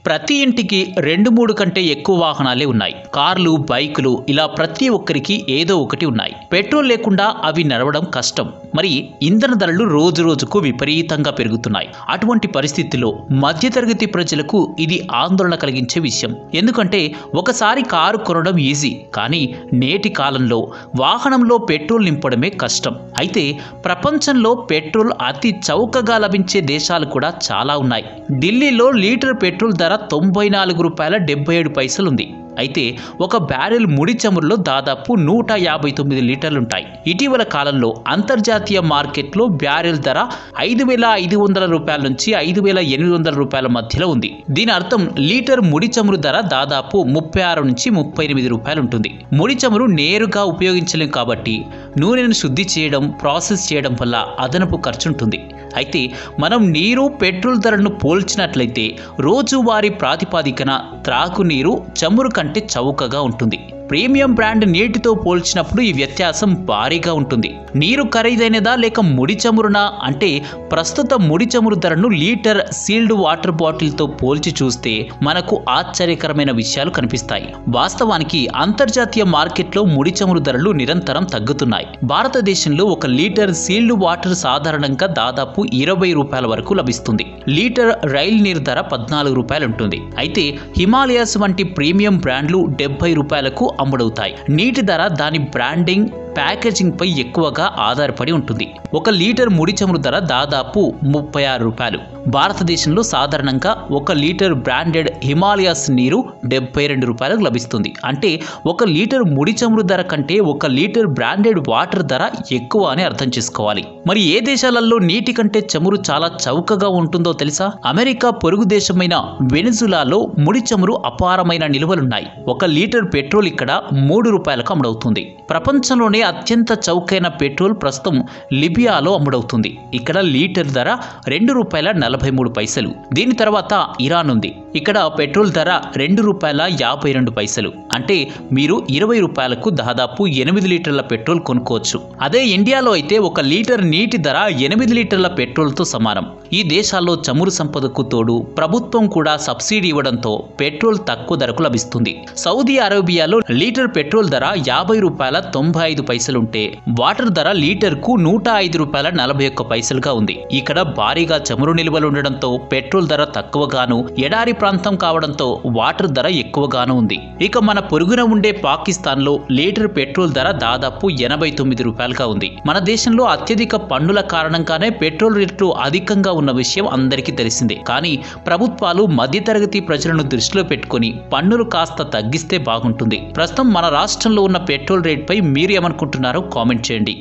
ప్రతి ఇంటికి 2-3 కంటే ఎక్కువ వాహనాలే ఉన్నాయి. కార్లు, బైకులు ఇలా ప్రతి ఒక్కరికి ఏదో ఒకటి ఉన్నాయి. పెట్రోల్ లేకుండా అవి నడవడం కష్టం. మరి ఇంధన ధరలు రోజు రోజుకు విపరీతంగా పెరుగుతున్నాయి. అటువంటి పరిస్థితుల్లో మధ్యతరగతి ప్రజలకు ఇది ఆందోళన కలిగించే విషయం. ఎందుకంటే ఒకసారి కారు కొనడం ఈజీ, కానీ నేటి కాలంలో వాహనంలో పెట్రోల్ నింపడమే కష్టం. అయితే ప్రపంచంలో పెట్రోల్ అతి చౌకగా లభించే దేశాలు కూడా చాలా ఉన్నాయి. ఢిల్లీలో లీటర్ పెట్రోల్ ధర ₹90.77 ఉంది. అయితే ఒక బ్యారెల్ ముడి చమురులో దాదాపు 159 లీటర్లుంటాయి. ఇటీవల కాలంలో అంతర్జాతీయ మార్కెట్లో బ్యారెల్ ధర ₹5,500 నుంచి ₹5,800 మధ్యలో ఉంది. దీని అర్థం లీటర్ ముడి చమురు ధర దాదాపు ₹36 నుంచి ₹38 ఉంటుంది. ముడి చమురు నేరుగా ఉపయోగించలేం కాబట్టి నూనెను శుద్ధి చేయడం, ప్రాసెస్ చేయడం వల్ల అదనపు ఖర్చు ఉంటుంది. అయితే మనం నీరు, పెట్రోల్ ధరను పోల్చినట్లయితే రోజువారీ ప్రాతిపదికన త్రాగునీరు చమురు కంటే చౌకగా ఉంటుంది. ప్రీమియం బ్రాండ్ నీటితో పోల్చినప్పుడు ఈ వ్యత్యాసం భారీగా ఉంటుంది. నీరు ఖరీదైనదా లేక ముడి చమురునా అంటే ప్రస్తుత ముడి చమురు ధరను లీటర్ సీల్డ్ వాటర్ బాటిల్తో పోల్చి చూస్తే మనకు ఆశ్చర్యకరమైన విషయాలు కనిపిస్తాయి. వాస్తవానికి అంతర్జాతీయ మార్కెట్లో ముడి చమురు ధరలు నిరంతరం తగ్గుతున్నాయి. భారతదేశంలో ఒక లీటర్ సీల్డ్ వాటర్ సాధారణంగా దాదాపు ₹20 వరకు లభిస్తుంది. లీటర్ రైల్ నీరు ధర ₹14 ఉంటుంది. అయితే హిమాలయాస్ వంటి ప్రీమియం బ్రాండ్లు ₹70కు అమ్ముడవుతాయి. నీటి ధర దాని బ్రాండింగ్, ప్యాకేజింగ్ పై ఎక్కువగా ఆధారపడి ఉంటుంది. ఒక లీటర్ ముడి చమురు ధర దాదాపు ₹36. భారతదేశంలో సాధారణంగా ఒక లీటర్ బ్రాండెడ్ హిమాలయాస్ నీరు ₹72 లభిస్తుంది. అంటే ఒక లీటర్ ముడి చమురు ధర కంటే ఒక లీటర్ బ్రాండెడ్ వాటర్ ధర ఎక్కువ అని అర్థం చేసుకోవాలి. మరి ఏ దేశాలలో నీటి కంటే చమురు చాలా చౌకగా ఉంటుందో తెలుసా? అమెరికా పొరుగు దేశమైన వెనిజులాలో ముడి చమురు అపారమైన నిల్వలున్నాయి. ఒక లీటర్ పెట్రోల్ ఇక్కడ ₹3కు అమ్ముడవుతుంది. ప్రపంచంలోనే అత్యంత చౌకైన పెట్రోల్ ప్రస్తుతం లిబియాలో అమ్ముడవుతుంది. ఇక్కడ లీటర్ ధర ₹2.43. దీని తర్వాత ఇరాన్ ఉంది. ఇక్కడ పెట్రోల్ ధర ₹2.52. అంటే మీరు ₹20కు దాదాపు 8 లీటర్ల పెట్రోల్ కొనుక్కోవచ్చు. అదే ఇండియాలో అయితే ఒక లీటర్ నీటి ధర 8 లీటర్ల పెట్రోల్తో సమానం. ఈ దేశాల్లో చమురు సంపదకు తోడు ప్రభుత్వం కూడా సబ్సిడీ ఇవ్వడంతో పెట్రోల్ తక్కువ ధరకు లభిస్తుంది. సౌదీ అరేబియాలో లీటర్ పెట్రోల్ ధర ₹50.95 ఉంటే వాటర్ ధర లీటర్కు ₹105.41గా ఉంది. ఇక్కడ భారీగా చమురు నిల్వలు ఉండడంతో పెట్రోల్ ధర తక్కువగాను, ఎడారి ప్రాంతం కావడంతో వాటర్ ధర ఎక్కువగాను ఉంది. ఇక మన పొరుగున ఉండే పాకిస్తాన్లో లీటర్ పెట్రోల్ ధర దాదాపు ₹89గా ఉంది. మన దేశంలో అత్యధిక పన్నుల కారణంగానే పెట్రోల్ రేట్లు అధికంగా ఉన్న విషయం అందరికీ తెలిసిందే. కానీ ప్రభుత్వాలు మధ్యతరగతి ప్రజలను దృష్టిలో పెట్టుకుని పన్నులు కాస్త తగ్గిస్తే బాగుంటుంది. ప్రస్తుతం మన రాష్ట్రంలో ఉన్న పెట్రోల్ రేట్పై మీరు ఏమనుకుంటున్నారో కామెంట్ చేయండి.